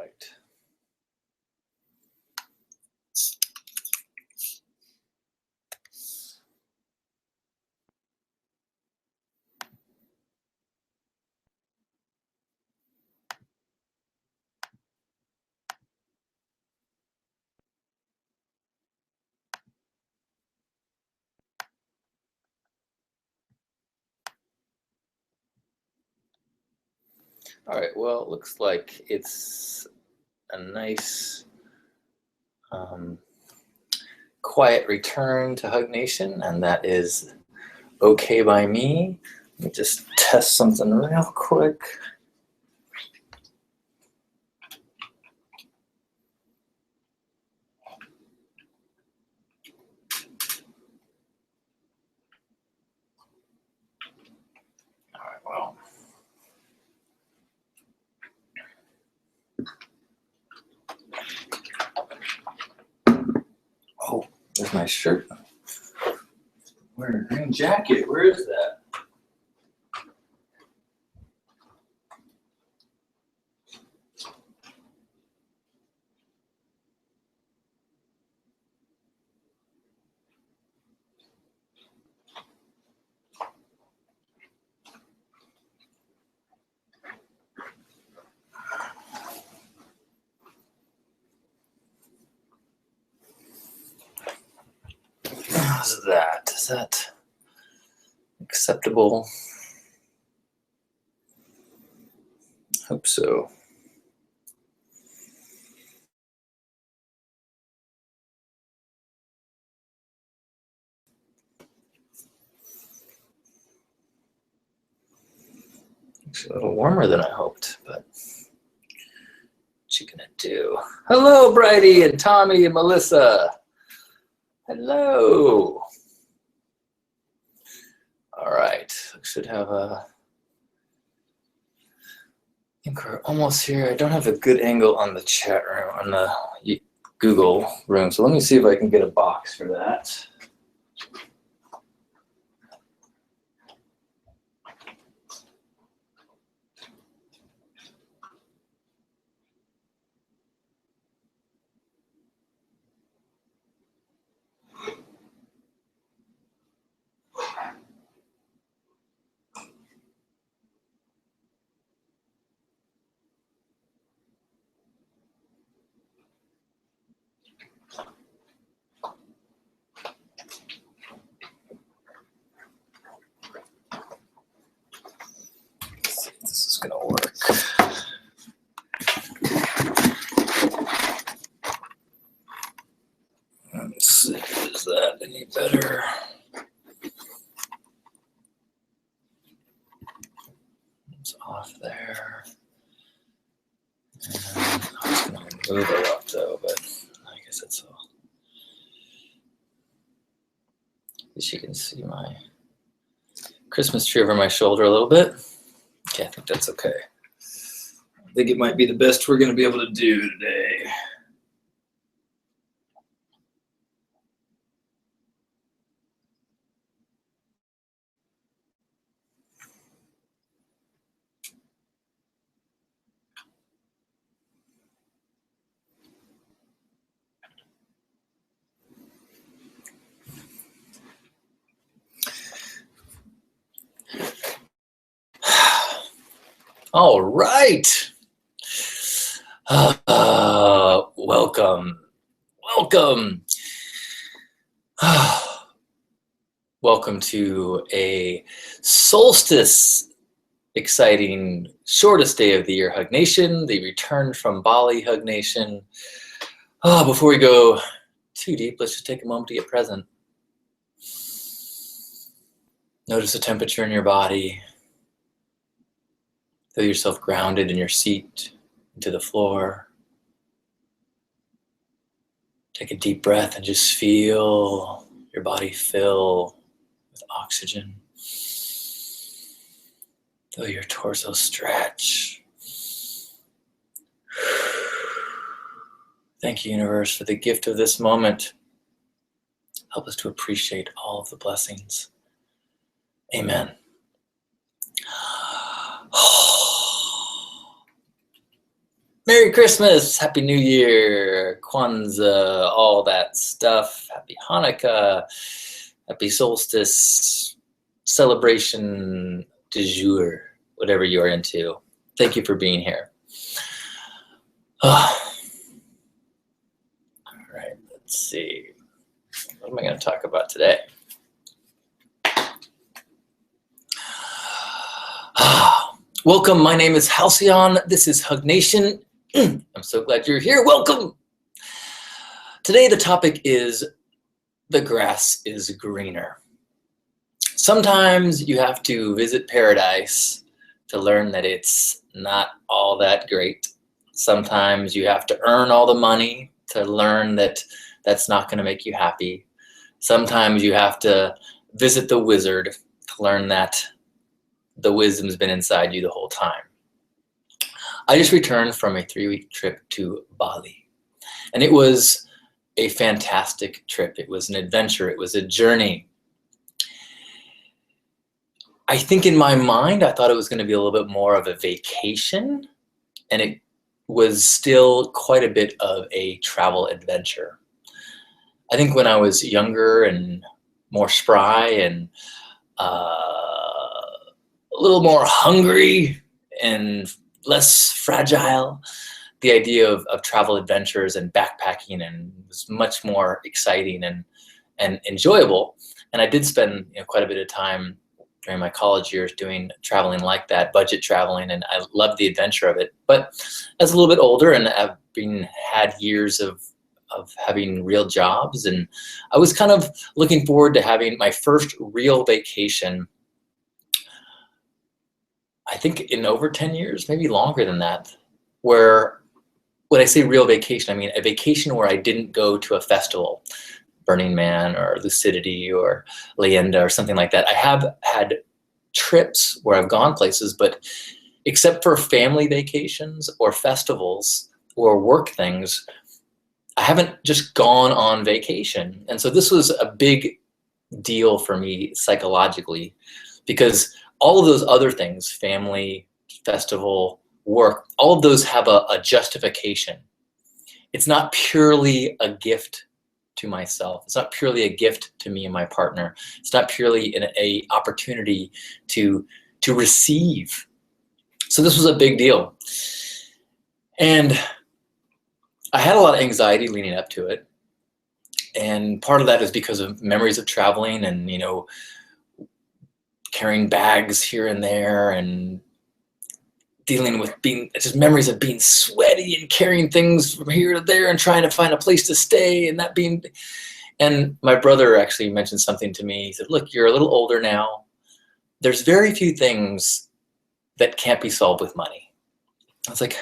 right. All right, well, it looks like it's a nice quiet return to Hug Nation, and that is okay by me. Let me just test something real quick. All right, well. Oh, there's my shirt. Wearing a green jacket. Where is that? How's that? Is that acceptable? Hope so. It's a little warmer than I hoped, but what you gonna do? Hello, Bridie and Tommy and Melissa. Hello. All right, should have a. I think we're almost here. I don't have a good angle on the chat room, on the Google room, so let me see if I can get a box for that. Let's see if this is gonna work. Let's see, is that any better? It's off there. And I was gonna move it up though, but I guess it's all. At least you can see my Christmas tree over my shoulder a little bit. Okay, I think that's okay. I think it might be the best we're gonna be able to do today. All right. Welcome. Welcome to a solstice exciting shortest day of the year Hug Nation, the return from Bali Hug Nation. Before we go too deep, let's just take a moment to get present. Notice the temperature in your body. Feel yourself grounded in your seat, into the floor. Take a deep breath and just feel your body fill with oxygen. Feel your torso stretch. Thank you, universe, for the gift of this moment. Help us to appreciate all of the blessings. Amen. Merry Christmas, Happy New Year, Kwanzaa, all that stuff. Happy Hanukkah, Happy Solstice, celebration du jour, whatever you are into. Thank you for being here. All right, let's see. What am I going to talk about today? Welcome, my name is Halcyon. This is Hug Nation. I'm so glad you're here. Welcome. Today the topic is the grass is greener. Sometimes you have to visit paradise to learn that it's not all that great. Sometimes you have to earn all the money to learn that that's not going to make you happy. Sometimes you have to visit the wizard to learn that the wisdom's been inside you the whole time. I just returned from a 3-week trip to Bali, and it was a fantastic trip. It was an adventure. It was a journey. I think in my mind, I thought it was going to be a little bit more of a vacation, and it was still quite a bit of a travel adventure. I think when I was younger and more spry and a little more hungry and less fragile, the idea of travel adventures and backpacking and was much more exciting and enjoyable. And I did spend quite a bit of time during my college years doing traveling like that, budget traveling, and I loved the adventure of it. But as a little bit older and I've had years of having real jobs, and I was kind of looking forward to having my first real vacation, I think in over 10 years, maybe longer than that, where when I say real vacation, I mean a vacation where I didn't go to a festival, Burning Man or Lucidity or Leyenda or something like that. I have had trips where I've gone places, but except for family vacations or festivals or work things, I haven't just gone on vacation. And so this was a big deal for me psychologically, because all of those other things, family, festival, work, all of those have a justification. It's not purely a gift to myself. It's not purely a gift to me and my partner. It's not purely an opportunity to receive. So this was a big deal. And I had a lot of anxiety leading up to it. And part of that is because of memories of traveling and, carrying bags here and there and dealing with just memories of being sweaty and carrying things from here to there and trying to find a place to stay and my brother actually mentioned something to me. He said, look, you're a little older now. There's very few things that can't be solved with money. I was like,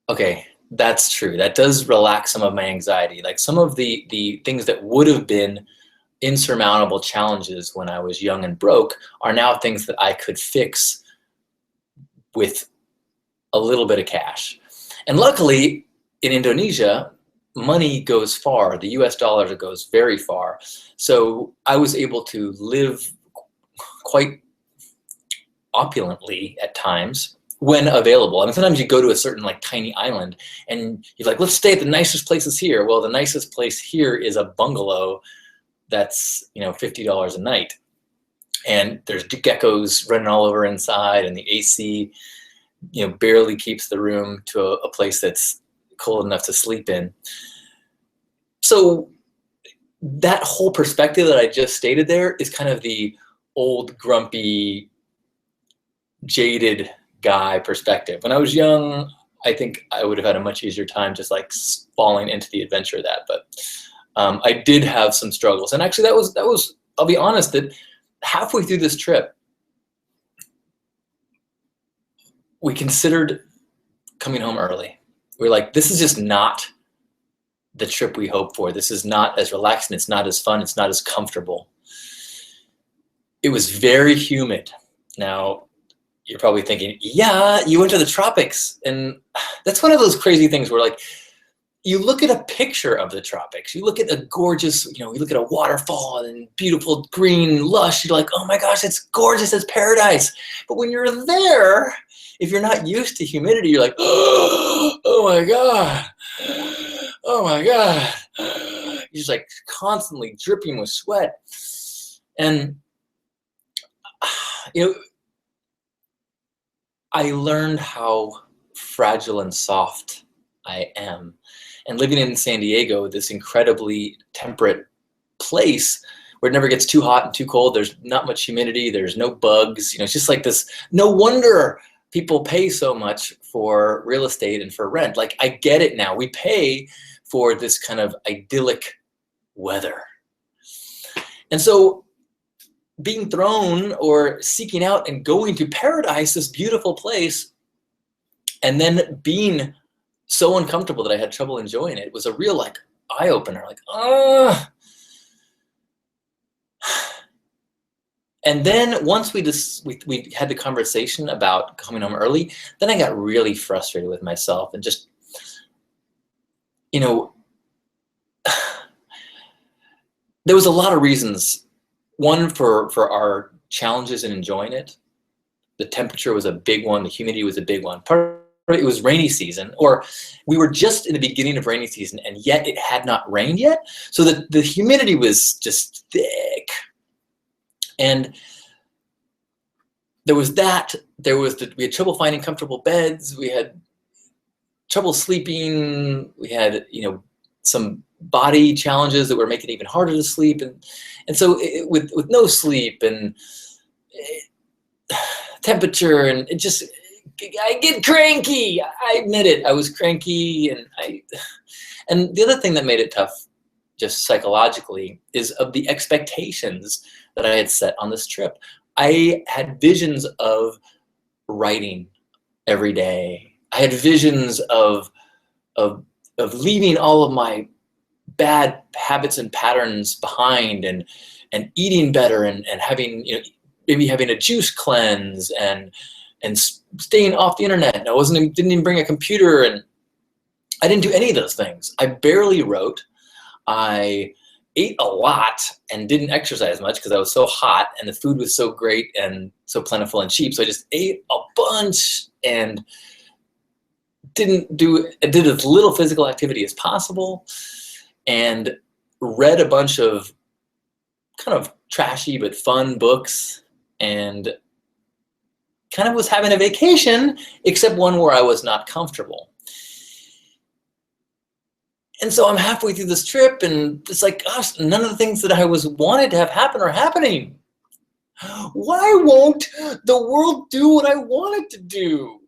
okay, that's true. That does relax some of my anxiety. Like some of the things that would have been insurmountable challenges when I was young and broke are now things that I could fix with a little bit of cash. And luckily in Indonesia, money goes far. The US dollar goes very far. So I was able to live quite opulently at times when available. I mean, sometimes you go to a certain tiny island and you're like, let's stay at the nicest places here. Well, the nicest place here is a bungalow that's $50 a night, and there's geckos running all over inside, and the AC barely keeps the room to a place that's cold enough to sleep in. So that whole perspective that I just stated there is kind of the old grumpy jaded guy perspective. When I was young, I think I would have had a much easier time just falling into the adventure of that. But I did have some struggles. And actually that was, I'll be honest, that halfway through this trip, we considered coming home early. We were like, this is just not the trip we hoped for. This is not as relaxing. It's not as fun. It's not as comfortable. It was very humid. Now, you're probably thinking, yeah, you went to the tropics. And that's one of those crazy things where you look at a picture of the tropics, you look at a gorgeous, you look at a waterfall and beautiful green lush, you're like, oh my gosh, it's gorgeous, it's paradise. But when you're there, if you're not used to humidity, you're like, oh my God, oh my God. You're just like constantly dripping with sweat. And, you know, I learned how fragile and soft I am. And living in San Diego, this incredibly temperate place where it never gets too hot and too cold, there's not much humidity, there's no bugs, you know, it's just like this. No wonder people pay so much for real estate and for rent. Like, I get it now. We pay for this kind of idyllic weather. And so being thrown or seeking out and going to paradise, this beautiful place, and then being so uncomfortable that I had trouble enjoying it, was a real like eye opener. Like, And then once we had the conversation about coming home early, then I got really frustrated with myself and just, you know, there was a lot of reasons. One, for our challenges in enjoying it. The temperature was a big one. The humidity was a big one. Part of it was rainy season, or we were just in the beginning of rainy season, and yet it had not rained yet. So the humidity was just thick. And there was that. We had trouble finding comfortable beds. We had trouble sleeping. We had, you know, some body challenges that were making it even harder to sleep. And so with no sleep and temperature, and it just, I get cranky. I admit it. I was cranky, and the other thing that made it tough, just psychologically, is of the expectations that I had set on this trip. I had visions of writing every day. I had visions of leaving all of my bad habits and patterns behind, and eating better, and having, you know, maybe having a juice cleanse, and staying off the internet. And didn't even bring a computer, and I didn't do any of those things. I barely wrote. I ate a lot and didn't exercise much because I was so hot, and the food was so great and so plentiful and cheap. So I just ate a bunch and did as little physical activity as possible, and read a bunch of kind of trashy but fun books, and kind of was having a vacation, except one where I was not comfortable. And so I'm halfway through this trip, and it's like, gosh, none of the things that I wanted to have happen are happening. Why won't the world do what I want it to do?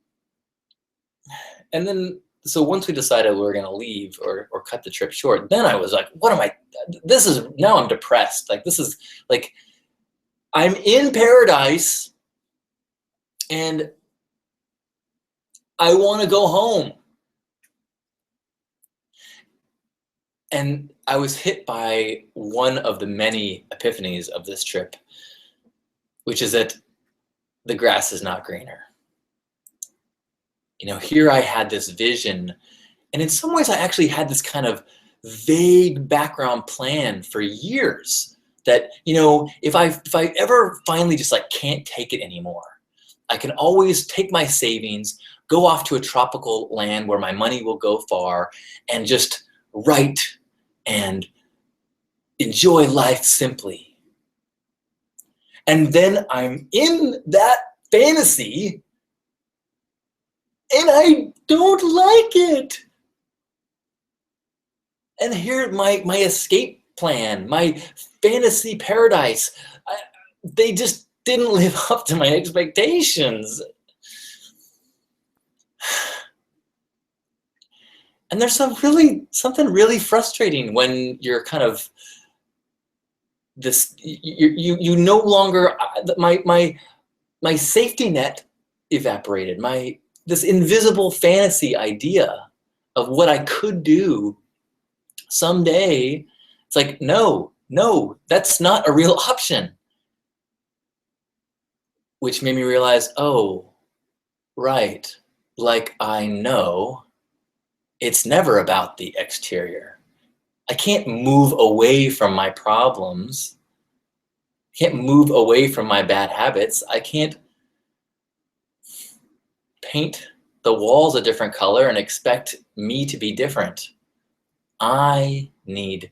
And then, so once we decided we were going to leave or cut the trip short, then I was like, now I'm depressed. Like, this is like, I'm in paradise and I want to go home. And I was hit by one of the many epiphanies of this trip, which is that the grass is not greener. You know, here I had this vision, and in some ways I actually had this kind of vague background plan for years that, you know, if I ever finally just like can't take it anymore, I can always take my savings, go off to a tropical land where my money will go far, and just write and enjoy life simply. And then I'm in that fantasy, and I don't like it. And here, my escape plan, my fantasy paradise, they just didn't live up to my expectations. And there's something really frustrating when you're kind of this, you no longer, my safety net evaporated. This invisible fantasy idea of what I could do someday, it's like, no, that's not a real option. Which made me realize, oh, right, like I know it's never about the exterior. I can't move away from my problems. I can't move away from my bad habits. I can't paint the walls a different color and expect me to be different. I need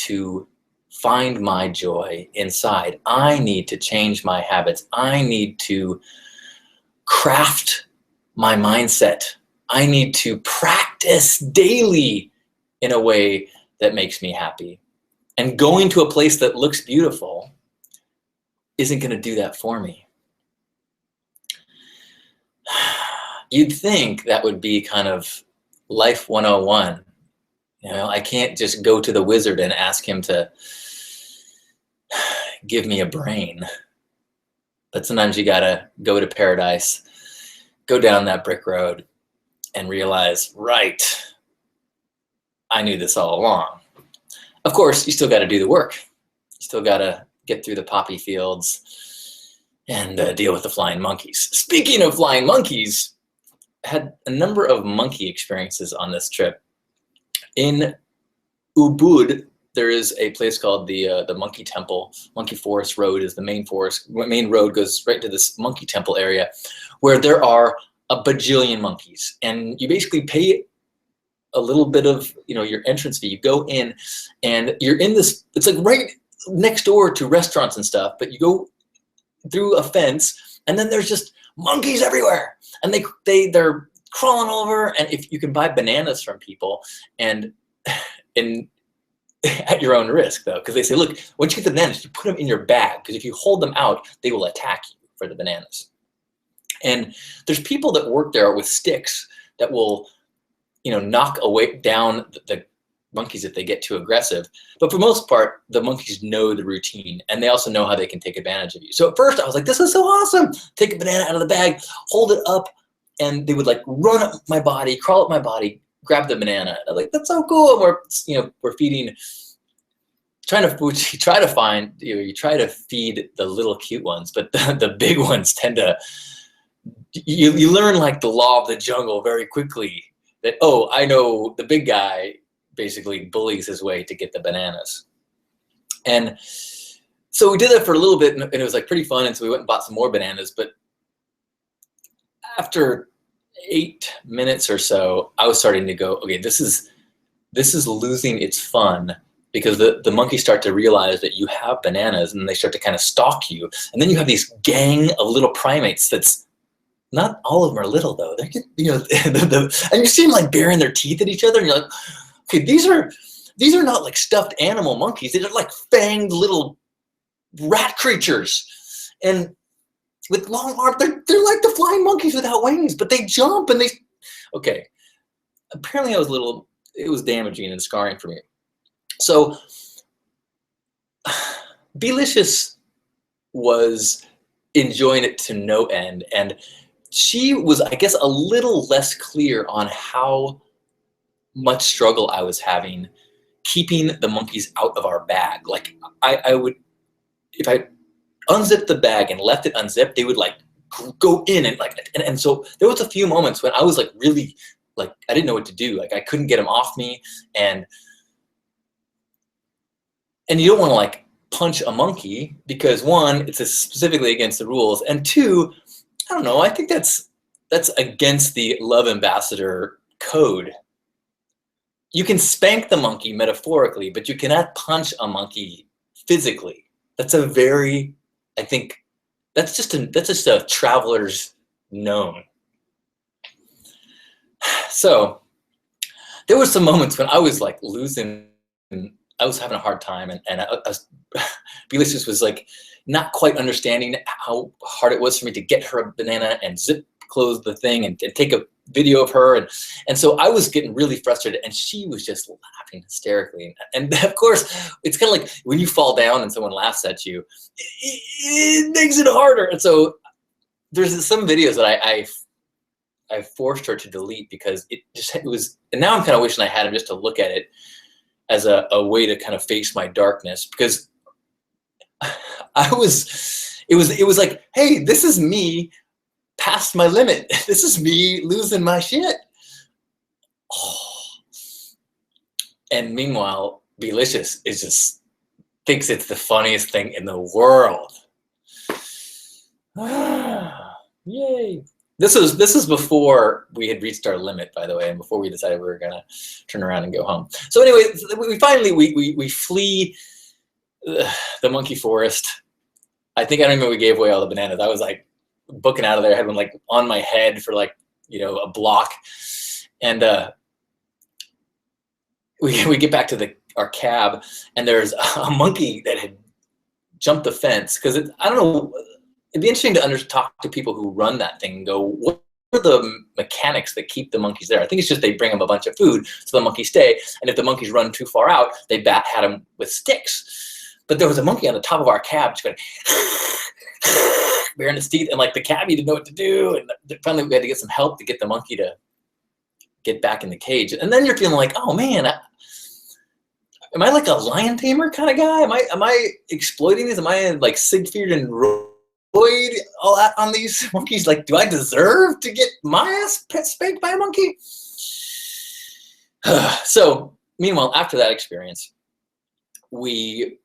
to find my joy inside. I need to change my habits. I need to craft my mindset. I need to practice daily in a way that makes me happy. And going to a place that looks beautiful isn't going to do that for me. You'd think that would be kind of life 101. I can't just go to the wizard and ask him to give me a brain. But sometimes you gotta go to paradise, go down that brick road, and realize, right, I knew this all along. Of course, you still gotta do the work. You still gotta get through the poppy fields and deal with the flying monkeys. Speaking of flying monkeys, I had a number of monkey experiences on this trip. In Ubud, there is a place called the Monkey Temple. Monkey Forest Road is the main road goes right to this Monkey Temple area, where there are a bajillion monkeys, and you basically pay a little bit of your entrance fee. You go in, and you're in this. It's like right next door to restaurants and stuff, but you go through a fence, and then there's just monkeys everywhere, and they're crawling over. And if you can buy bananas from people, and at your own risk, though, because they say, look, once you get the bananas, you put them in your bag, because if you hold them out, they will attack you for the bananas. And there's people that work there with sticks that will, knock down the monkeys if they get too aggressive. But for the most part, the monkeys know the routine, and they also know how they can take advantage of you. So at first, I was like, this is so awesome. Take a banana out of the bag, hold it up, and they would like run up my body, crawl up my body, grab the banana. I'm like, that's so cool. And we're feeding, you try to feed the little cute ones, but the big ones tend to, you learn like the law of the jungle very quickly that, oh, I know the big guy basically bullies his way to get the bananas. And so we did that for a little bit, and it was like pretty fun. And so we went and bought some more bananas, but after 8 minutes or so, I was starting to go, okay, this is losing its fun, because the monkeys start to realize that you have bananas, and they start to kind of stalk you. And then you have these gang of little primates that's, not all of them are little though. They're, and you see them like baring their teeth at each other, and you're like, okay, these are not like stuffed animal monkeys. They're like fanged little rat creatures. And with long arms, they're like the flying monkeys without wings, but they jump and okay. Apparently it was damaging and scarring for me. So Belicious was enjoying it to no end, and she was, I guess, a little less clear on how much struggle I was having keeping the monkeys out of our bag. Like I would, if I unzipped the bag and left it unzipped, they would like go in and so there was a few moments when I was like really like I didn't know what to do. Like I couldn't get them off me, and you don't want to like punch a monkey, because one, it's specifically against the rules, and two, I don't know, I think that's against the love ambassador code. You can spank the monkey metaphorically, but you cannot punch a monkey physically. That's I think that's just a traveler's known. So there were some moments when I was like losing, I was having a hard time, and Belicious was like not quite understanding how hard it was for me to get her a banana and zip close the thing and take a video of her, and so I was getting really frustrated, and she was just laughing hysterically. And of course, it's kind of like when you fall down and someone laughs at you, it makes it harder. And so there's some videos that I forced her to delete, because it was, and now I'm kind of wishing I had him just to look at it as a way to kind of face my darkness, because it was like, hey, this is me past my limit. This is me losing my shit. Oh. And meanwhile, Belicious thinks it's the funniest thing in the world. Yay. This is before we had reached our limit, by the way, and before we decided we were gonna turn around and go home. So anyway, we finally we flee the monkey forest. I think I don't even know we gave away all the bananas. I was like booking out of there. I had one like on my head for like, you know, a block, and we get back to our cab, and there's a monkey that had jumped the fence because I don't know. It'd be interesting to talk to people who run that thing and go, what are the mechanics that keep the monkeys there? I think it's just they bring them a bunch of food so the monkeys stay, and if the monkeys run too far out, they had them with sticks. But there was a monkey on the top of our cab just going baring its teeth, and like the cabbie didn't know what to do, and finally we had to get some help to get the monkey to get back in the cage. And then you're feeling like, oh man, am I like a lion tamer kind of guy? Am I exploiting these? Am I like Siegfried and Roy all that on these monkeys? Like, do I deserve to get my ass spanked by a monkey? So meanwhile, after that experience, we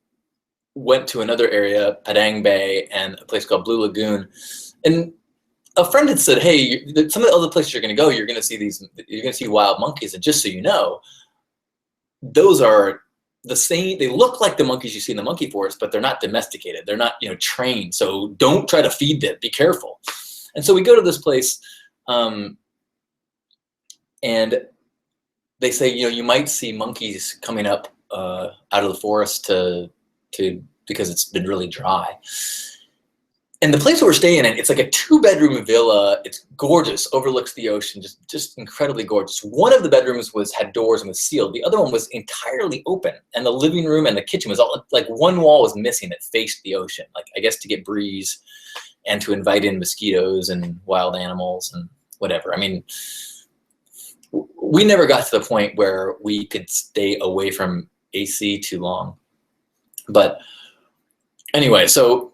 went to another area, Padang Bay, and a place called Blue Lagoon. And a friend had said, hey, some of the other places you're going to go, you're going to see wild monkeys. And just so you know, those are the same. They look like the monkeys you see in the monkey forest, but they're not domesticated. They're not, you know, trained. So don't try to feed them. Be careful. And so we go to this place, and they say, you know, you might see monkeys coming up out of the forest because it's been really dry. And the place that we're staying in, it's like a 2-bedroom villa. It's gorgeous, overlooks the ocean, just incredibly gorgeous. One of the bedrooms had doors and was sealed. The other one was entirely open, and the living room and the kitchen was all like one wall was missing that faced the ocean. Like, I guess to get breeze and to invite in mosquitoes and wild animals and whatever. I mean, we never got to the point where we could stay away from AC too long. But anyway, so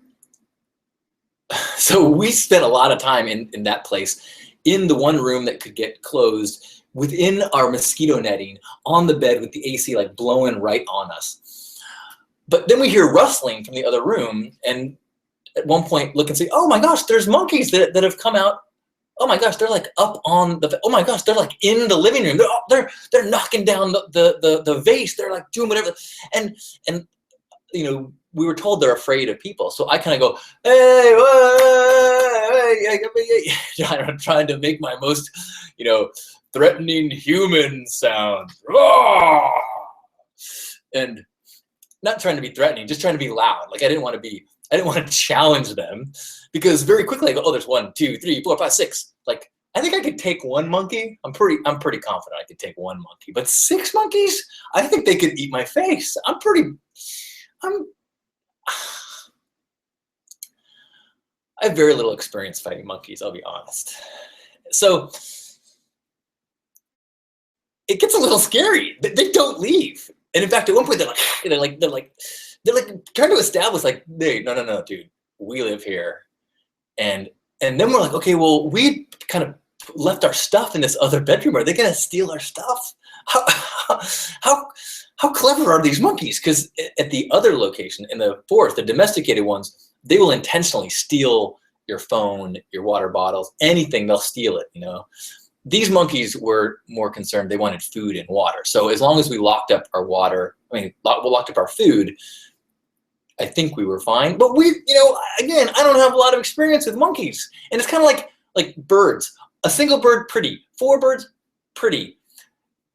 we spent a lot of time in that place, in the one room that could get closed, within our mosquito netting, on the bed with the AC like blowing right on us. But then we hear rustling from the other room, and at one point look and say, oh my gosh, there's monkeys that have come out. Oh my gosh, they're like up on the, oh my gosh, they're like in the living room. They're knocking down the vase. They're like doing whatever. And you know, we were told they're afraid of people. So I kind of go, hey, I'm trying to make my most, you know, threatening human sound. And not trying to be threatening, just trying to be loud. Like I didn't want to challenge them, because very quickly I go, oh, there's 1, 2, 3, 4, 5, 6. Like, I think I could take one monkey. I'm pretty confident I could take one monkey, but 6 monkeys, I think they could eat my face. I have very little experience fighting monkeys, I'll be honest. So it gets a little scary. They don't leave. And in fact, at one point they're like trying to establish like, hey, no, dude, we live here. And then we're like, okay, well, we kind of left our stuff in this other bedroom. Are they gonna steal our stuff? How clever are these monkeys? Because at the other location in the forest, the domesticated ones, they will intentionally steal your phone, your water bottles, anything, they'll steal it, you know. These monkeys were more concerned. They wanted food and water. So as long as we locked up our water, we locked up our food, I think we were fine. But we, you know, again, I don't have a lot of experience with monkeys. And it's kind of like birds. A single bird, pretty. 4 birds, pretty.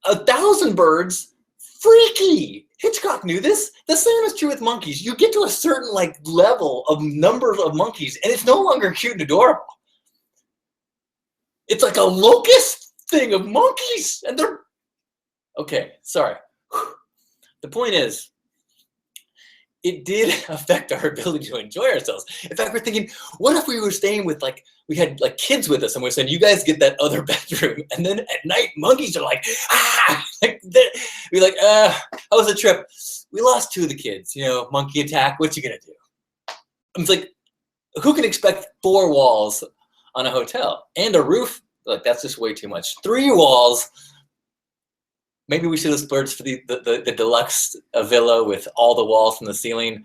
1,000 birds, freaky. Hitchcock knew this. The same is true with monkeys. You get to a certain like level of number of monkeys, and it's no longer cute and adorable. It's like a locust thing of monkeys, and they're okay. Sorry. The point is, it did affect our ability to enjoy ourselves. In fact, we're thinking, what if we were staying with we had like kids with us, and we're saying, you guys get that other bedroom, and then at night monkeys are like, we're like, how was the trip? We lost 2 of the kids, you know, monkey attack. What you gonna do? It's like, who can expect 4 walls on a hotel and a roof? Like, that's just way too much. 3 walls. Maybe we should have splurged for the deluxe villa with all the walls from the ceiling.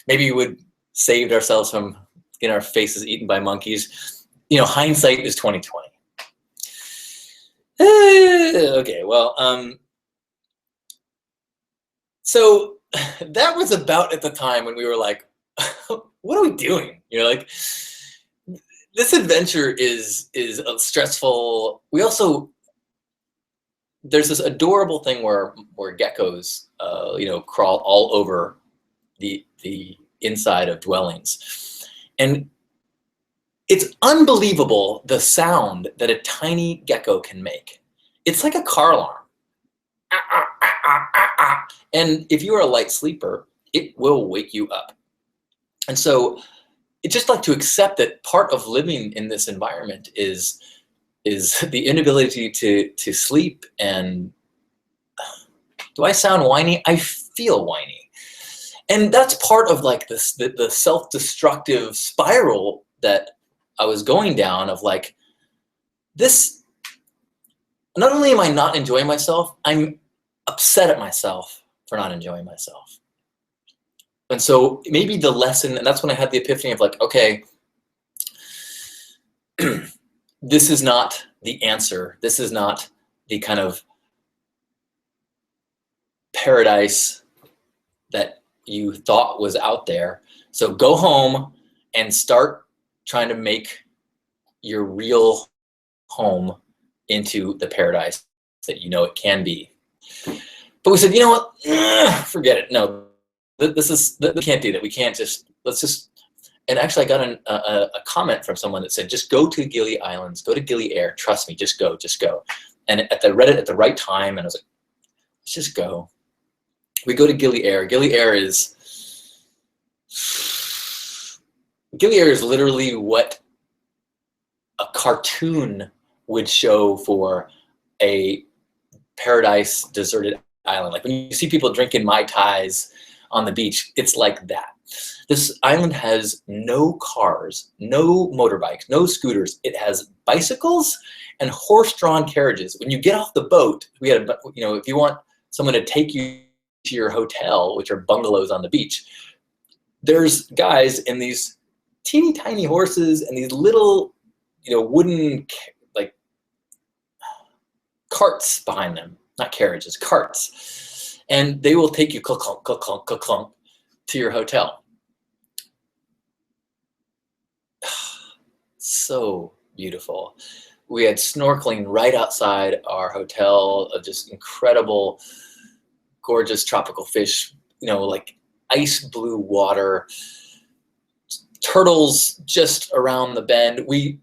Maybe we would saved ourselves from getting our faces eaten by monkeys. hindsight is 2020. Okay, well, so that was about at the time when we were like, what are we doing? Like, this adventure is stressful. We also, there's this adorable thing where geckos, crawl all over the inside of dwellings, and it's unbelievable the sound that a tiny gecko can make. It's like a car alarm. And if you are a light sleeper, it will wake you up. And so it's just like to accept that part of living in this environment is the inability to sleep. And do I sound whiny? I feel whiny. And that's part of like this, the self-destructive spiral that I was going down of like, this, not only am I not enjoying myself, I'm upset at myself for not enjoying myself. And so maybe the lesson, and that's when I had the epiphany of like, okay, this is not the answer. This is not the kind of paradise that you thought was out there. So go home and start trying to make your real home into the paradise that you know it can be. But we said, you know what? Forget it. No, we can't do that. We can't just, let's just, and actually I got a comment from someone that said, just go to Gili Islands, go to Gili Air, trust me, just go. And I read it at the right time, and I was like, let's just go. We go to Gili Air. Gili Air is literally what a cartoon would show for a paradise deserted island. Like when you see people drinking Mai Tais on the beach, it's like that. This island has no cars, no motorbikes, no scooters. It has bicycles and horse-drawn carriages. When you get off the boat, we had, if you want someone to take you to your hotel, which are bungalows on the beach, there's guys in these teeny tiny horses and these little, wooden like carts behind them, not carriages, carts, and they will take you clunk, clunk, clunk, clunk, clunk, clunk, to your hotel. So beautiful. We had snorkeling right outside our hotel of just incredible, gorgeous tropical fish, like ice blue water, turtles just around the bend. We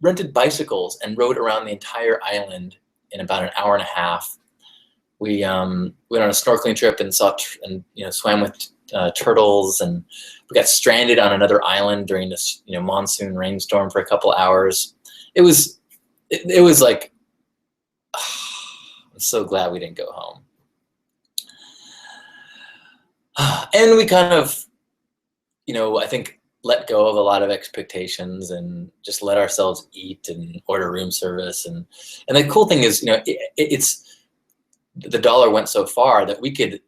rented bicycles and rode around the entire island in about an hour and a half. We went on a snorkeling trip and swam with turtles, and we got stranded on another island during this monsoon rainstorm for a couple hours. It was like, I'm so glad we didn't go home. And we kind of, I think, let go of a lot of expectations and just let ourselves eat and order room service. And the cool thing is, it's the dollar went so far that we could,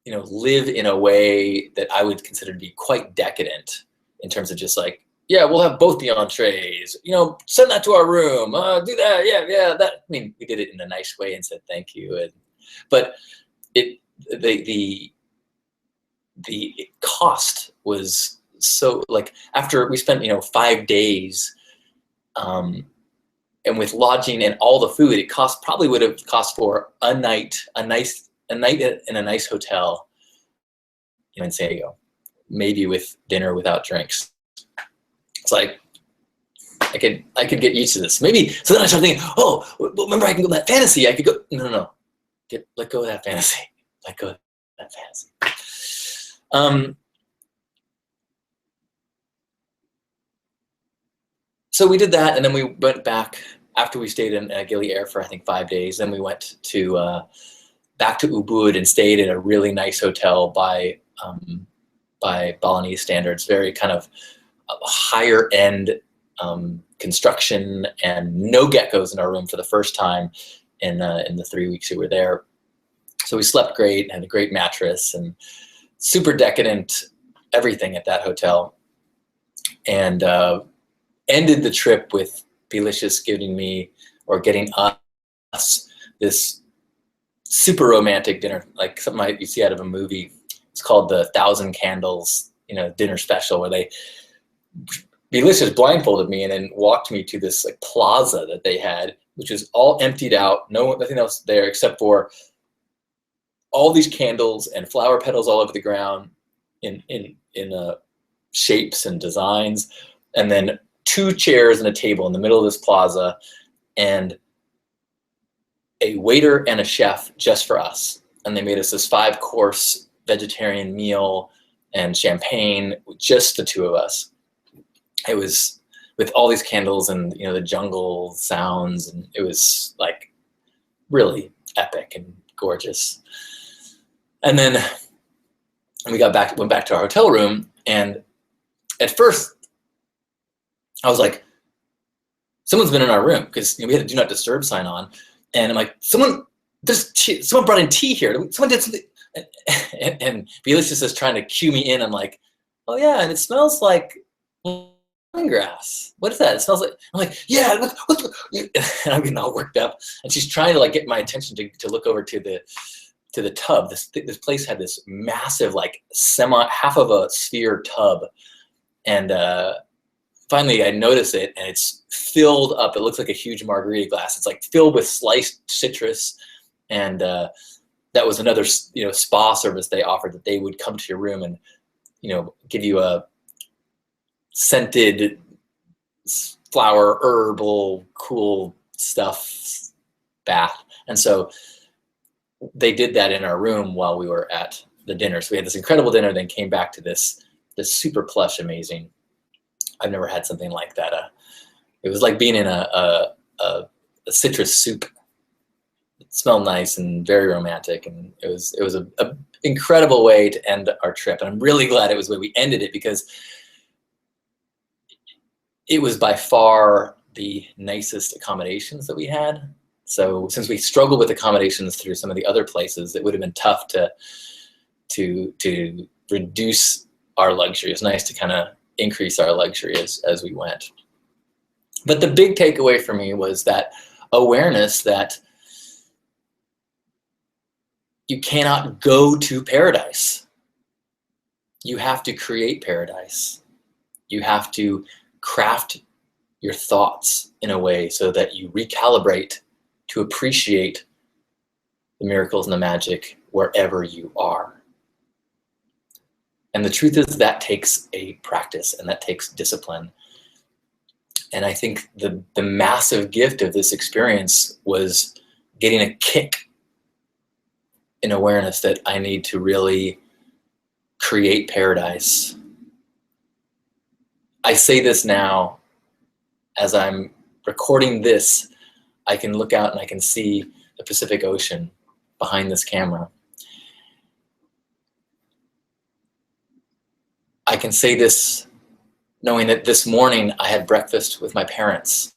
live in a way that I would consider to be quite decadent in terms of just like, yeah, we'll have both the entrees, send that to our room, do that, yeah, that. I mean, we did it in a nice way and said thank you, but the cost was so, like, after we spent 5 days, and with lodging and all the food, it probably would have cost for a night in a nice hotel in San Diego, maybe with dinner without drinks. It's like, I could get used to this. Maybe, so then I started thinking, oh, remember I can go to that fantasy. I could go, no. Let go of that fantasy. Let go of that fantasy. So we did that, and then we went back after we stayed in Gili Air for I think 5 days. Then we went to back to Ubud and stayed in a really nice hotel by Balinese standards, very kind of higher end construction, and no geckos in our room for the first time in the 3 weeks we were there. So we slept great and had a great mattress and super decadent everything at that hotel. And ended the trip with Belicious giving me, or getting us, this super romantic dinner, like something you see out of a movie. It's called the 1,000 Candles, dinner special, where Belicious blindfolded me and then walked me to this like plaza that they had, which is all emptied out, nothing else there except for all these candles and flower petals all over the ground in shapes and designs, and then 2 chairs and a table in the middle of this plaza, and a waiter and a chef just for us. And they made us this 5-course vegetarian meal and champagne, just the 2 of us. It was with all these candles and the jungle sounds, and it was like really epic and gorgeous. And then we went back to our hotel room, and at first I was like, someone's been in our room, because we had a do not disturb sign on, and I'm like, someone brought in tea here. Someone did something, and Belicious is trying to cue me in. I'm like, oh yeah, and it smells like lemongrass. What is that? It smells like. I'm like, yeah. Look. And I'm getting all worked up, and she's trying to like get my attention to look over to the tub. This place had this massive, like half of a sphere tub, and finally I notice it, and it's filled up. It looks like a huge margarita glass. It's like filled with sliced citrus, and that was another spa service they offered, that they would come to your room and give you a scented flower herbal cool stuff bath. And so they did that in our room while we were at the dinner. So we had this incredible dinner, then came back to this super plush, amazing. I've never had something like that. It was like being in a citrus soup. It smelled nice and very romantic, and it was a incredible way to end our trip. And I'm really glad it was the way we ended it, because it was by far the nicest accommodations that we had. So since we struggled with accommodations through some of the other places, it would have been tough to reduce our luxury. It's nice to kind of increase our luxury as we went. But the big takeaway for me was that awareness that you cannot go to paradise. You have to create paradise. You have to craft your thoughts in a way so that you recalibrate to appreciate the miracles and the magic wherever you are. And the truth is that takes a practice, and that takes discipline. And I think the massive gift of this experience was getting a kick in awareness that I need to really create paradise. I say this now, as I'm recording this, I can look out and I can see the Pacific Ocean behind this camera. I can say this knowing that this morning I had breakfast with my parents.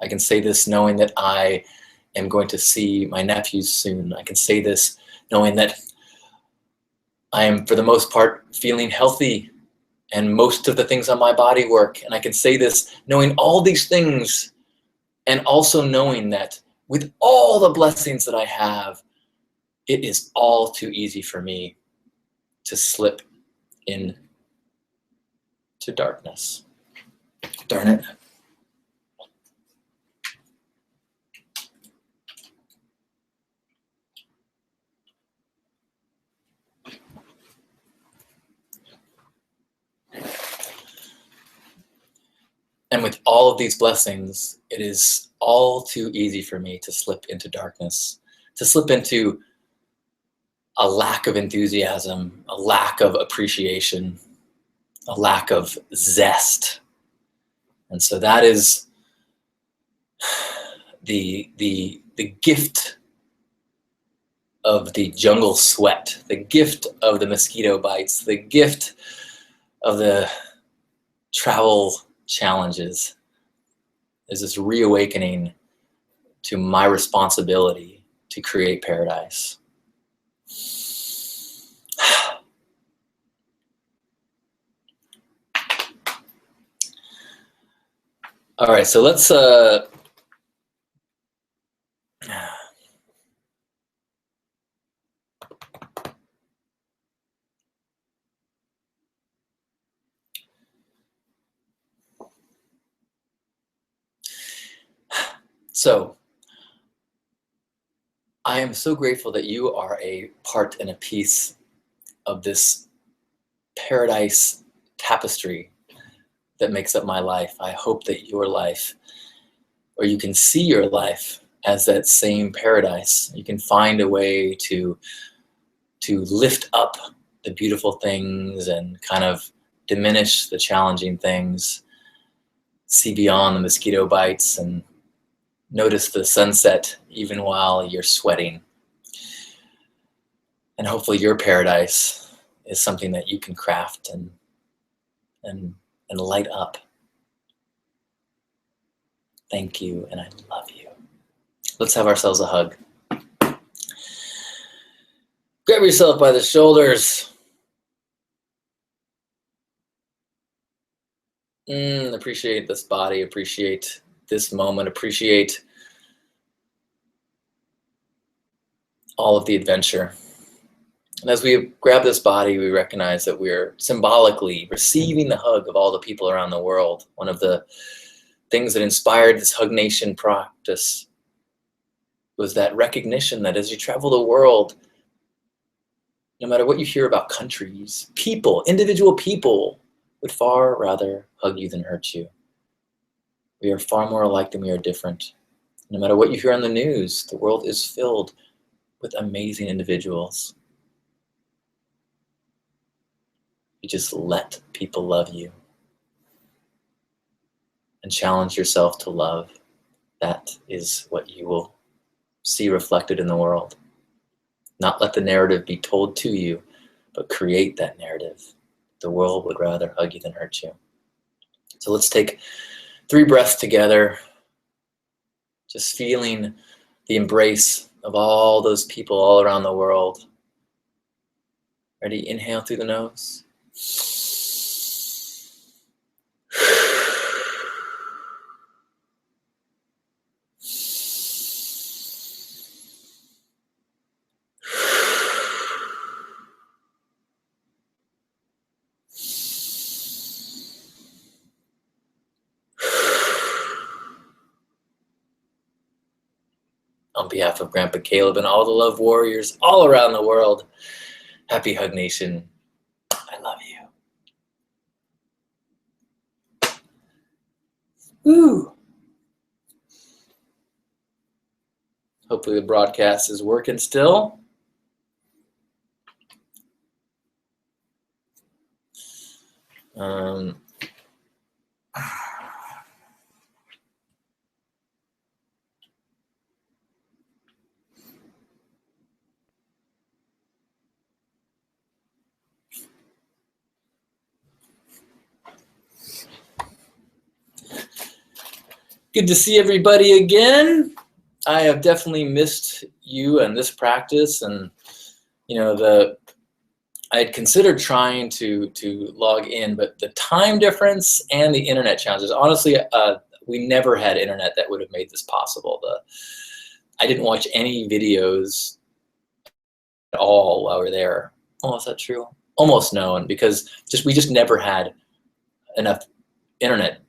I can say this knowing that I am going to see my nephews soon. I can say this knowing that I am, for the most part, feeling healthy, and most of the things on my body work. And I can say this knowing all these things, and also knowing that with all the blessings that I have, it is all too easy for me to slip into darkness. Darn it. And with all of these blessings, it is all too easy for me to slip into darkness, to slip into a lack of enthusiasm, a lack of appreciation, a lack of zest. And so that is the gift of the jungle sweat, the gift of the mosquito bites, the gift of the travel challenges, is this reawakening to my responsibility to create paradise. All right, so let's so I am so grateful that you are a part and a piece of this paradise tapestry that makes up my life. I hope that your life, or you can see your life as that same paradise. You can find a way to lift up the beautiful things and kind of diminish the challenging things, see beyond the mosquito bites and notice the sunset even while you're sweating. And hopefully your paradise is something that you can craft and light up. Thank you, and I love you. Let's have ourselves a hug. Grab yourself by the shoulders. Appreciate this body, appreciate this moment, appreciate all of the adventure. And as we grab this body, we recognize that we're symbolically receiving the hug of all the people around the world. One of the things that inspired this Hug Nation practice was that recognition that as you travel the world, no matter what you hear about countries, people, individual people would far rather hug you than hurt you. We are far more alike than we are different. No matter what you hear on the news, the world is filled with amazing individuals. You just let people love you and challenge yourself to love. That is what you will see reflected in the world. Not let the narrative be told to you, but create that narrative. The world would rather hug you than hurt you. So let's take 3 breaths together, just feeling the embrace of all those people all around the world. Ready? Inhale through the nose. On behalf of Grandpa Caleb and all the love warriors all around the world, happy Hug Nation. I love you. Woo. Hopefully the broadcast is working still. Good to see everybody again. I have definitely missed you and this practice, and I had considered trying to log in, but the time difference and the internet challenges. Honestly, we never had internet that would have made this possible. I didn't watch any videos at all while we were there. Oh, is that true? Almost no, and because we just never had enough internet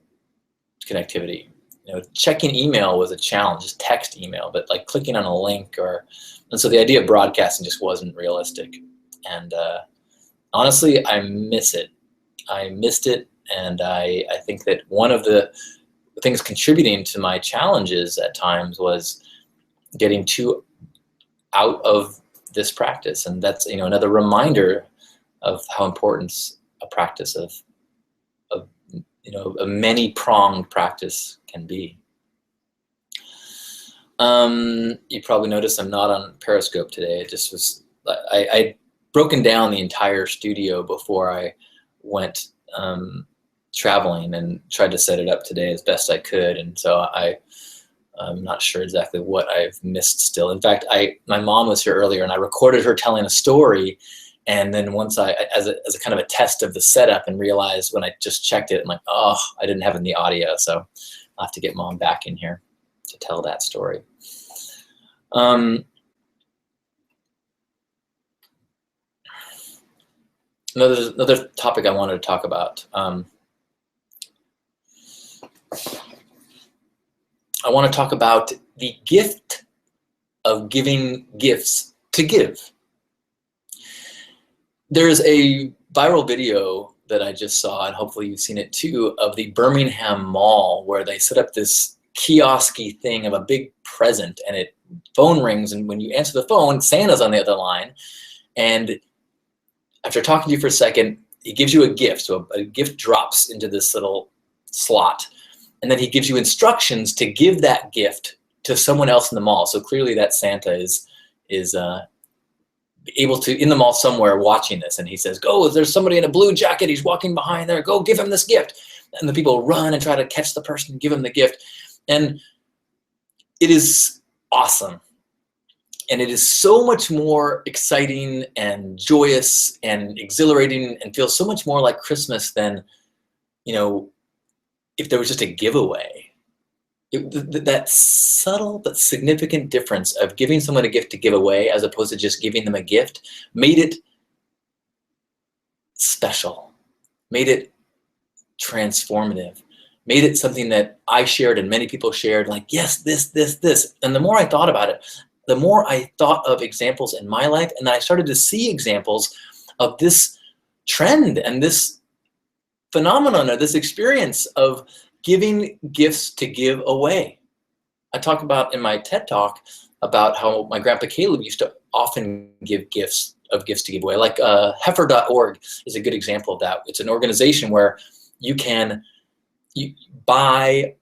connectivity. Checking email was a challenge, just text email, but like clicking on a link and so the idea of broadcasting just wasn't realistic. And honestly, I miss it. I missed it, and I think that one of the things contributing to my challenges at times was getting too out of this practice, and that's another reminder of how important a practice of a many-pronged practice can be. You probably noticed I'm not on Periscope today. It just was, I'd broken down the entire studio before I went traveling and tried to set it up today as best I could. And so I'm not sure exactly what I've missed still. In fact, my mom was here earlier and I recorded her telling a story. And then once as a kind of a test of the setup, and realized when I just checked it, I'm like, oh, I didn't have any audio. So I'll have to get Mom back in here to tell that story. Another topic I wanted to talk about. I want to talk about the gift of giving gifts to give. There's a viral video that I just saw, and hopefully you've seen it too, of the Birmingham Mall, where they set up this kiosk-y thing of a big present, and phone rings, and when you answer the phone, Santa's on the other line, and after talking to you for a second, he gives you a gift. So a gift drops into this little slot, and then he gives you instructions to give that gift to someone else in the mall. So clearly that Santa is able to, in the mall somewhere, watching this, and he says, go, there's somebody in a blue jacket, he's walking behind there, go give him this gift. And the people run and try to catch the person and give him the gift. And it is awesome. And it is so much more exciting and joyous and exhilarating and feels so much more like Christmas than, if there was just a giveaway. That subtle but significant difference of giving someone a gift to give away as opposed to just giving them a gift made it special, made it transformative, made it something that I shared and many people shared, like, yes, this. And the more I thought about it, the more I thought of examples in my life, and then I started to see examples of this trend and this phenomenon or this experience of giving gifts to give away. I talk about in my TED Talk about how my grandpa Caleb used to often give gifts to give away. Like heifer.org is a good example of that. It's an organization where you buy,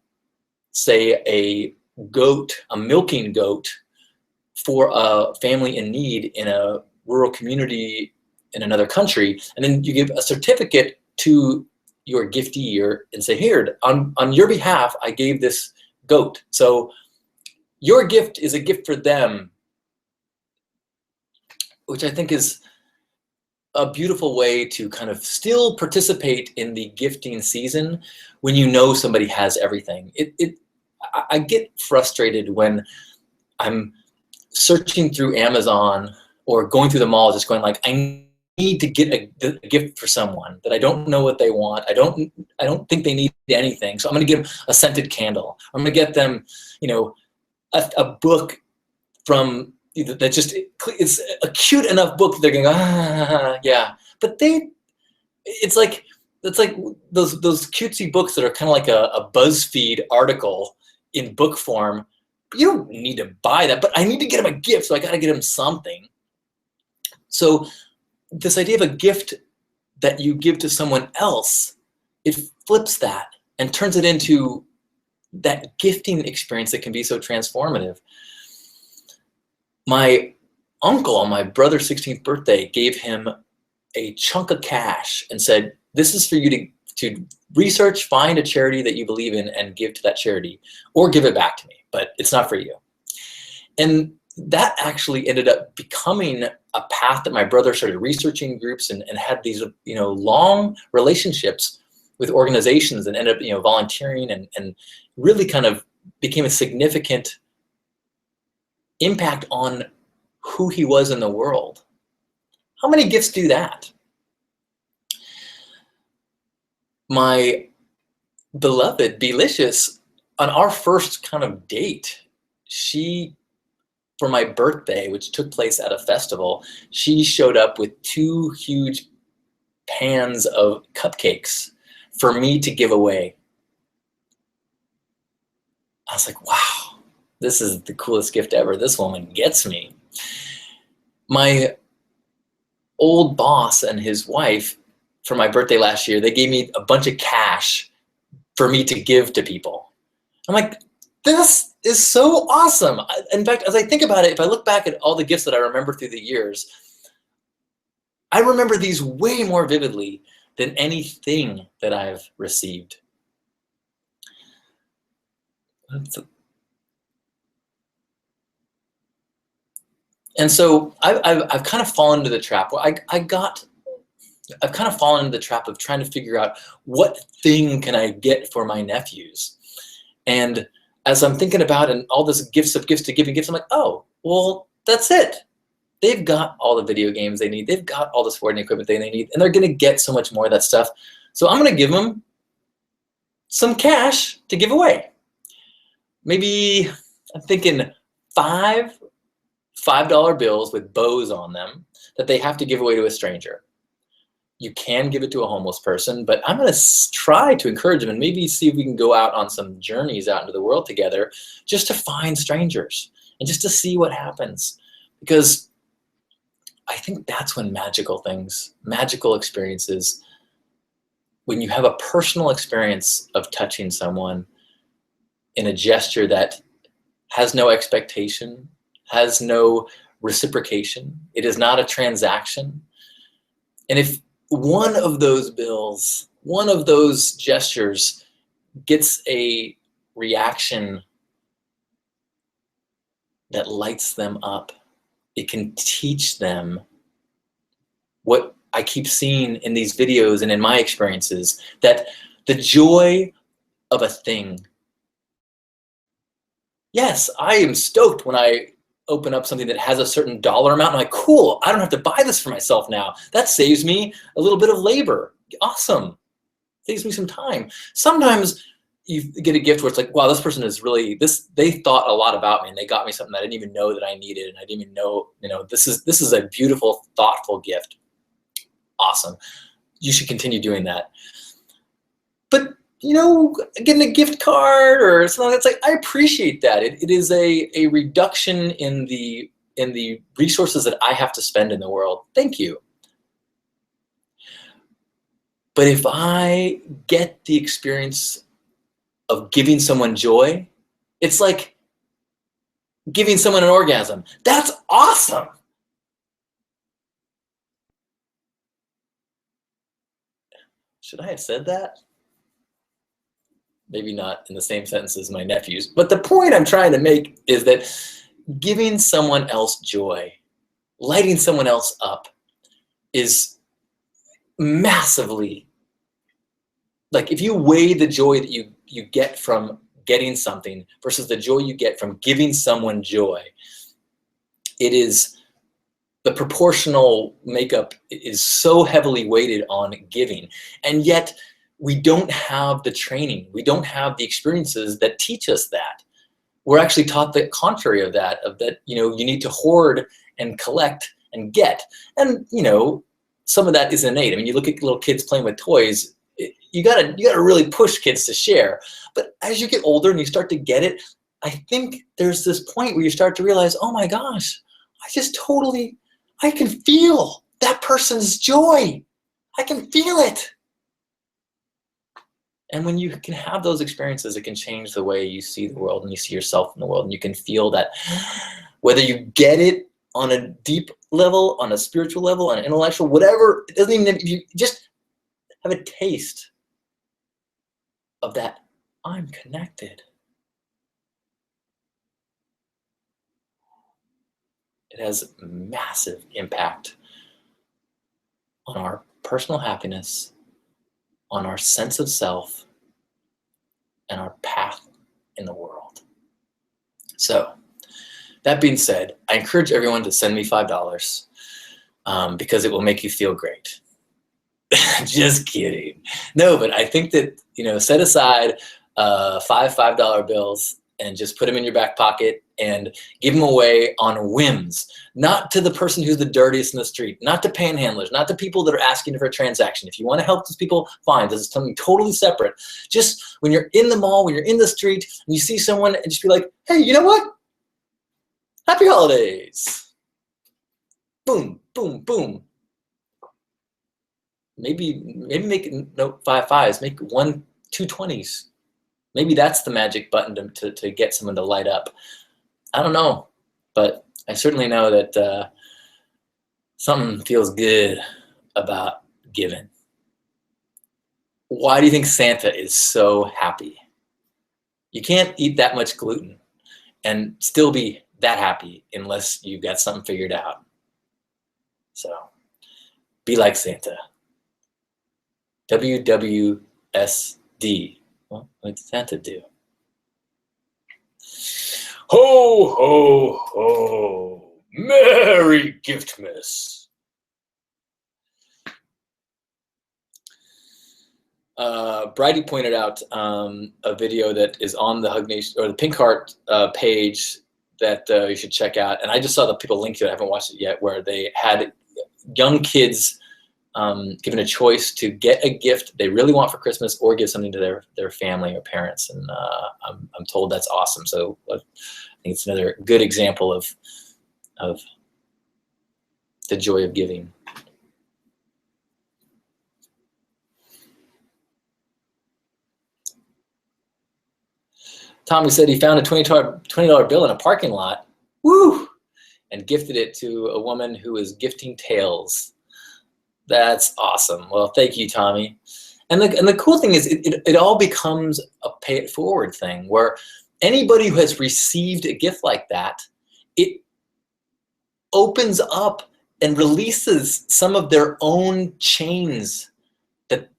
say, a milking goat for a family in need in a rural community in another country, and then you give a certificate to your giftee and say, here, on your behalf, I gave this goat. So your gift is a gift for them, which I think is a beautiful way to kind of still participate in the gifting season when you know somebody has everything. I get frustrated when I'm searching through Amazon or going through the mall, just going like, I need to get a gift for someone that I don't know what they want. I don't think they need anything. So I'm going to give them a scented candle. I'm going to get them, a book from that just, it's a cute enough book that they're going, yeah. But it's like those cutesy books that are kind of like a BuzzFeed article in book form. You don't need to buy that, but I need to get him a gift, so I got to get him something. So this idea of a gift that you give to someone else, it flips that and turns it into that gifting experience that can be so transformative. My uncle on my brother's 16th birthday gave him a chunk of cash and said, this is for you to research, find a charity that you believe in and give to that charity, or give it back to me, but it's not for you. And that actually ended up becoming a path that my brother started researching groups and had these, long relationships with organizations and ended up, volunteering and really kind of became a significant impact on who he was in the world. How many gifts do that? My beloved Belicious, on our first kind of date, for my birthday, which took place at a festival, she showed up with 2 huge pans of cupcakes for me to give away. I was like, wow, this is the coolest gift ever. This woman gets me. My old boss and his wife, for my birthday last year, they gave me a bunch of cash for me to give to people. I'm like, this is so awesome. In fact, as I think about it, if I look back at all the gifts that I remember through the years, I remember these way more vividly than anything that I've received. And so I've kind of fallen into the trap. I've kind of fallen into the trap of trying to figure out what thing can I get for my nephews. And as I'm thinking about and all this gifts to giving gifts, I'm like, oh, well, that's it. They've got all the video games they need. They've got all the sporting equipment they need, and they're going to get so much more of that stuff. So I'm going to give them some cash to give away. Maybe I'm thinking $5 bills with bows on them that they have to give away to a stranger. You can give it to a homeless person, but I'm going to try to encourage them and maybe see if we can go out on some journeys out into the world together just to find strangers and just to see what happens. Because I think that's when magical things, magical experiences, when you have a personal experience of touching someone in a gesture that has no expectation, has no reciprocation, it is not a transaction. And if one of those bills, one of those gestures gets a reaction that lights them up, it can teach them what I keep seeing in these videos and in my experiences, that the joy of a thing. Yes, I am stoked when I open up something that has a certain dollar amount. I'm like, cool, I don't have to buy this for myself now. That saves me a little bit of labor. Awesome. Saves me some time. Sometimes you get a gift where it's like, wow, this person is really, they thought a lot about me and they got me something that I didn't even know that I needed, and I didn't even know, this is a beautiful, thoughtful gift. Awesome. You should continue doing that. But getting a gift card or something that's like, I appreciate that. It is a reduction in the resources that I have to spend in the world. Thank you. But if I get the experience of giving someone joy, it's like giving someone an orgasm. That's awesome. Should I have said that? Maybe not in the same sentence as my nephews. But the point I'm trying to make is that giving someone else joy, lighting someone else up, is massively, like, if you weigh the joy that you get from getting something versus the joy you get from giving someone joy, it is, the proportional makeup is so heavily weighted on giving. And yet we don't have the training, we don't have the experiences that teach us that. We're actually taught the contrary of that, you need to hoard and collect and get. And some of that is innate. I mean, you look at little kids playing with toys, you gotta really push kids to share. But as you get older and you start to get it, I think there's this point where you start to realize, oh my gosh, I can feel that person's joy. I can feel it. And when you can have those experiences, it can change the way you see the world and you see yourself in the world. And you can feel that, whether you get it on a deep level, on a spiritual level, on an intellectual, whatever, it doesn't even, you just have a taste of that, I'm connected. It has massive impact on our personal happiness, on our sense of self, and our path in the world. So, that being said, I encourage everyone to send me $5 because it will make you feel great. Just kidding. No, but I think that, set aside $5 bills and just put them in your back pocket and give them away on whims, not to the person who's the dirtiest in the street, not to panhandlers, not to people that are asking for a transaction. If you want to help those people, fine. This is something totally separate. Just when you're in the mall, when you're in the street, and you see someone, and just be like, hey, you know what? Happy holidays. Boom, boom, boom. Maybe make no 5 5s, make 1 2 20s. Maybe that's the magic button to get someone to light up. I don't know, but I certainly know that something feels good about giving. Why do you think Santa is so happy? You can't eat that much gluten and still be that happy unless you've got something figured out. So be like Santa. WWSD. Well, what did Santa do? Ho, ho, ho. Merry Giftmas. Bridie pointed out a video that is on the Hug Nation or the Pink Heart page that you should check out. And I just saw the people link to it. I haven't watched it yet, where they had young kids given a choice to get a gift they really want for Christmas or give something to their family or parents. And I'm told that's awesome. So I think it's another good example of the joy of giving. Tommy said he found a $20 bill in a parking lot, woo, and gifted it to a woman who was gifting tails. That's awesome. Well, thank you, Tommy. And the cool thing is it all becomes a pay it forward thing, where anybody who has received a gift like that, it opens up and releases some of their own chains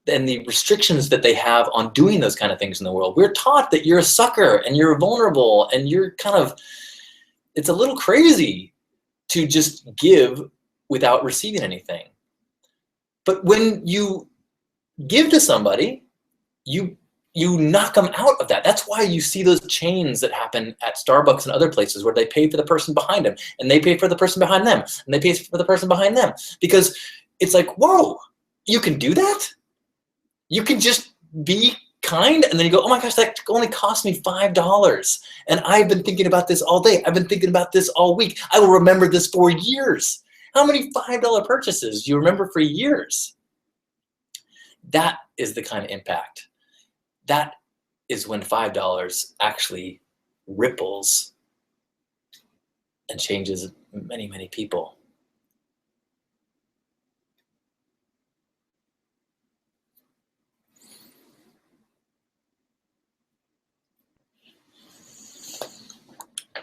and the restrictions that they have on doing those kind of things in the world. We're taught that you're a sucker and you're vulnerable and you're kind of, it's a little crazy to just give without receiving anything. But when you give to somebody, you knock them out of that. That's why you see those chains that happen at Starbucks and other places where they pay for the person behind them and they pay for the person behind them and they pay for the person behind them, because it's like, whoa, you can do that? You can just be kind, and then you go, oh my gosh, that only cost me $5. And I've been thinking about this all day. I've been thinking about this all week. I will remember this for years. How many $5 purchases do you remember for years? That is the kind of impact. That is when $5 actually ripples and changes many, many people.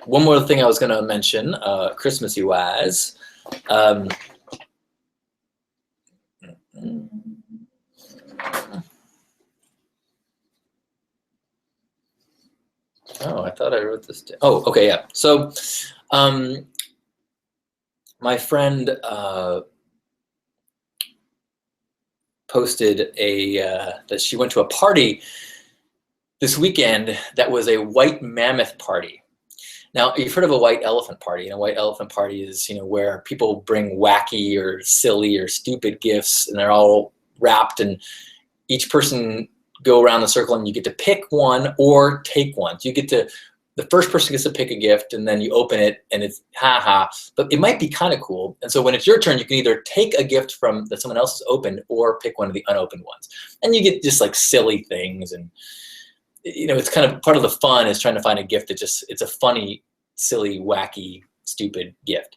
One more thing I was going to mention, Christmassy wise. Oh, I thought I wrote this down. Oh, okay, yeah. So my friend posted that she went to a party this weekend that was a white mammoth party. Now, you've heard of a white elephant party. And a white elephant party is, where people bring wacky or silly or stupid gifts, and they're all wrapped, and each person go around the circle, and you get to pick one or take one. So the first person gets to pick a gift, and then you open it, and it's ha-ha. But it might be kind of cool. And so when it's your turn, you can either take a gift that someone else has opened or pick one of the unopened ones. And you get just like silly things, and it's kind of part of the fun is trying to find a gift that it's a funny, silly, wacky, stupid gift.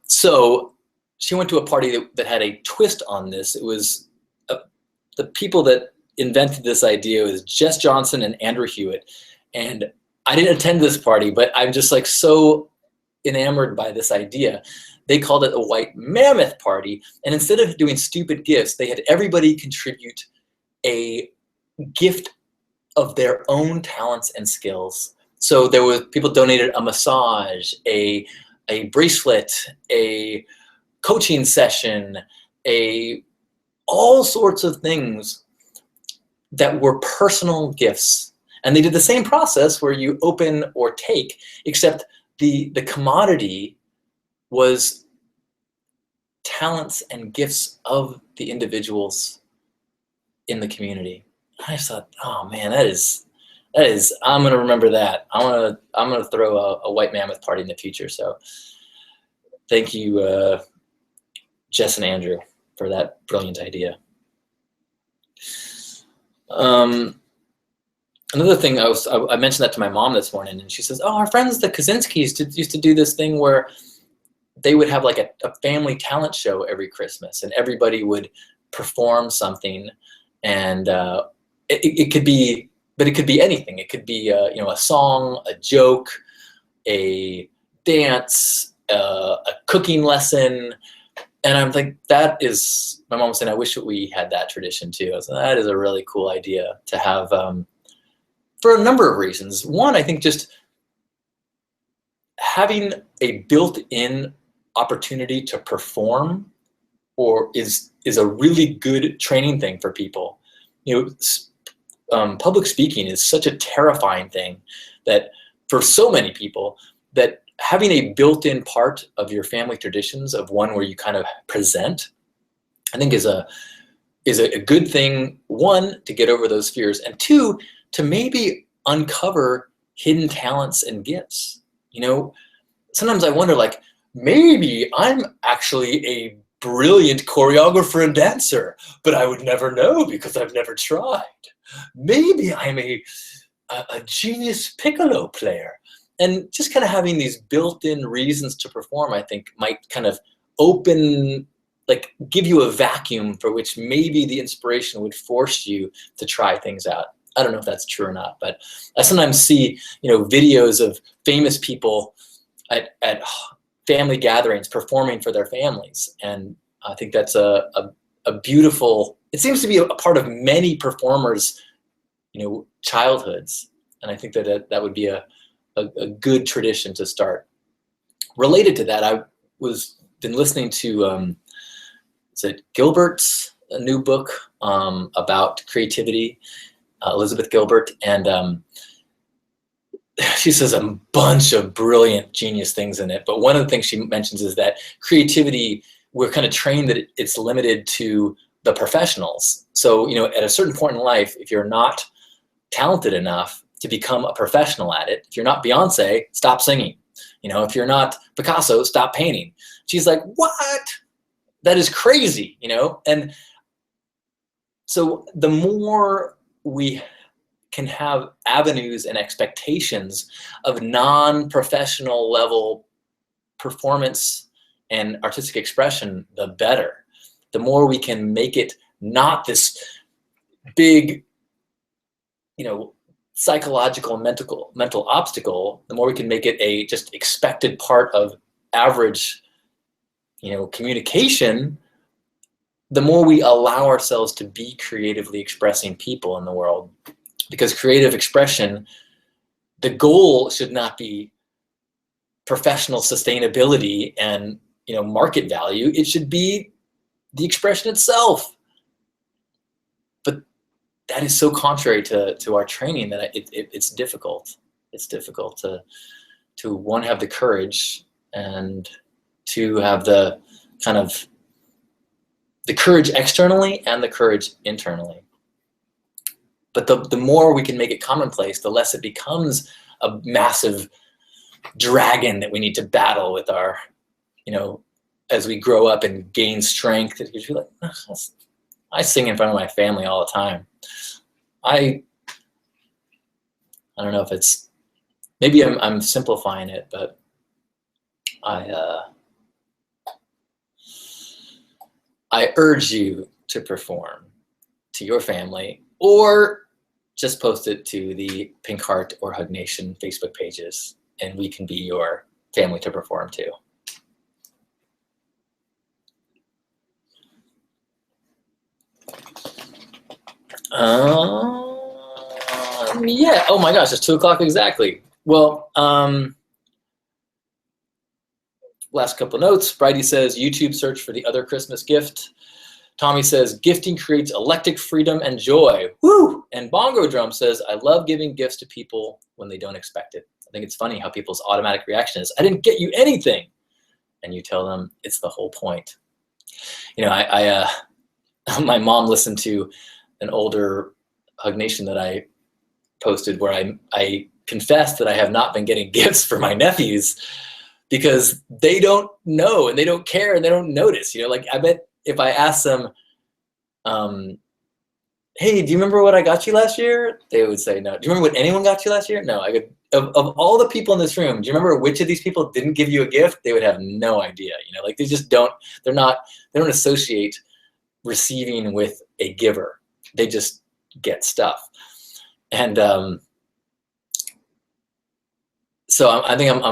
So she went to a party that had a twist on this. It was the people that invented this idea was Jess Johnson and Andrew Hewitt. And I didn't attend this party, but I'm just like so enamored by this idea. They called it a white mammoth party. And instead of doing stupid gifts, they had everybody contribute a gift of their own talents and skills. So there was people donated a massage, a bracelet, a coaching session, all sorts of things that were personal gifts. And they did the same process where you open or take, except the commodity was talents and gifts of the individuals in the community. I just thought, oh man, that is, I'm gonna remember that. I'm gonna throw a white mammoth party in the future. So thank you, Jess and Andrew, for that brilliant idea. Another thing, I mentioned that to my mom this morning, and she says, oh, our friends, the Kaczynskis, used to do this thing where they would have like a family talent show every Christmas, and everybody would perform something. And it could be, but it could be anything. It could be, a song, a joke, a dance, a cooking lesson. And I'm like, my mom was saying, I wish we had that tradition too. I was like, that is a really cool idea to have, for a number of reasons. One, I think just having a built-in opportunity to perform or is a really good training thing for people. Public speaking is such a terrifying thing that for so many people, that having a built-in part of your family traditions of one where you kind of present, I think is a good thing, one, to get over those fears, and two, to maybe uncover hidden talents and gifts. Sometimes I wonder, like, maybe I'm actually a brilliant choreographer and dancer, but I would never know because I've never tried. Maybe I'm a genius piccolo player. And just kind of having these built-in reasons to perform, I think, might kind of give you a vacuum for which maybe the inspiration would force you to try things out. I don't know if that's true or not, but I sometimes see, videos of famous people at family gatherings performing for their families. And I think that's a beautiful, it seems to be a part of many performers, childhoods. And I think that would be a good tradition to start. Related to that, I been listening to, is it Gilbert's new book about creativity, Elizabeth Gilbert, and she says a bunch of brilliant, genius things in it. But one of the things she mentions is that creativity, we're kind of trained that it's limited to the professionals. So, at a certain point in life, if you're not talented enough to become a professional at it, if you're not Beyonce, stop singing. If you're not Picasso, stop painting. She's like, what? That is crazy, And so the more we can have avenues and expectations of non-professional level performance and artistic expression, the better. The more we can make it not this big, psychological and mental obstacle, the more we can make it a just expected part of average, communication, the more we allow ourselves to be creatively expressing people in the world. Because creative expression, the goal should not be professional sustainability and market value. It should be the expression itself. But that is so contrary to our training that it's difficult. It's difficult to one, have the courage, and to have the kind of the courage externally and the courage internally. But the more we can make it commonplace, the less it becomes a massive dragon that we need to battle with our, as we grow up and gain strength. Because you're like, I sing in front of my family all the time. I don't know if it's, maybe I'm simplifying it, but I urge you to perform to your family, or just post it to the Pink Heart or Hug Nation Facebook pages, and we can be your family to perform to. Yeah, oh my gosh, it's 2 o'clock exactly. Well, last couple notes. Bridie says, YouTube search for the other Christmas gift. Tommy says, gifting creates electric freedom and joy. Woo! And Bongo Drum says, I love giving gifts to people when they don't expect it. I think it's funny how people's automatic reaction is, I didn't get you anything. And you tell them it's the whole point. My mom listened to an older Hug Nation that I posted where I confessed that I have not been getting gifts for my nephews because they don't know and they don't care and they don't notice. I bet if I asked them, hey, do you remember what I got you last year? They would say no. Do you remember what anyone got you last year? No. I could, of all the people in this room, do you remember which of these people didn't give you a gift? They would have no idea. They just don't, they don't associate receiving with a giver. They just get stuff. And so I think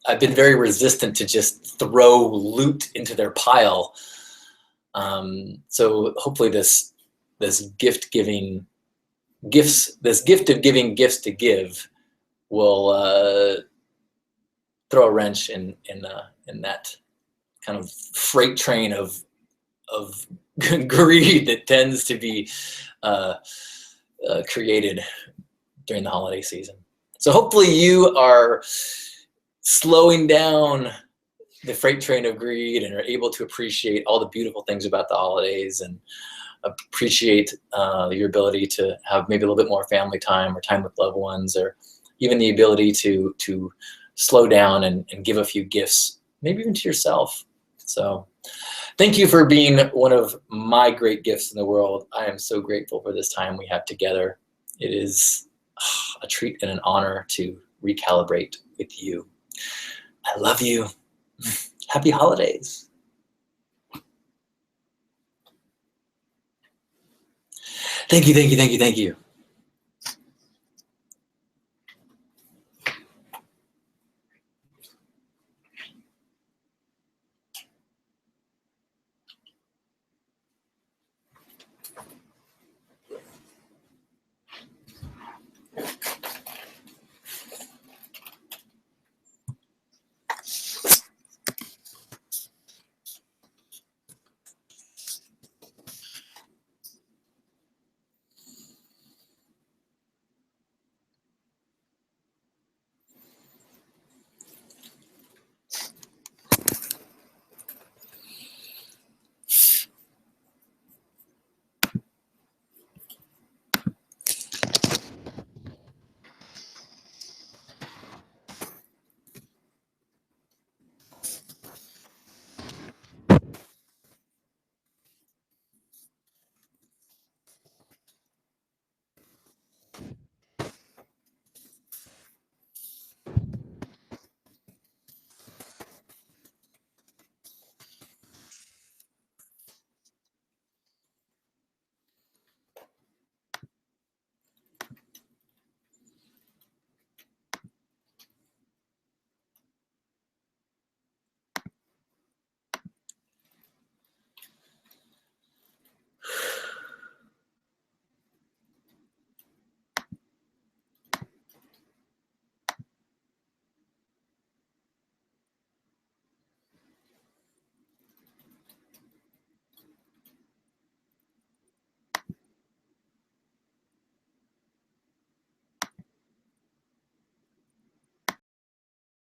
I've been very resistant to just throw loot into their pile. So hopefully this gift of giving gifts to give will throw a wrench in that kind of freight train of greed that tends to be created during the holiday season. So hopefully you are slowing down the freight train of greed and are able to appreciate all the beautiful things about the holidays and appreciate your ability to have maybe a little bit more family time or time with loved ones, or even the ability to slow down and give a few gifts, maybe even to yourself. So thank you for being one of my great gifts in the world. I am so grateful for this time we have together. It is a treat and an honor to recalibrate with you. I love you. Happy holidays. Thank you, thank you, thank you, thank you.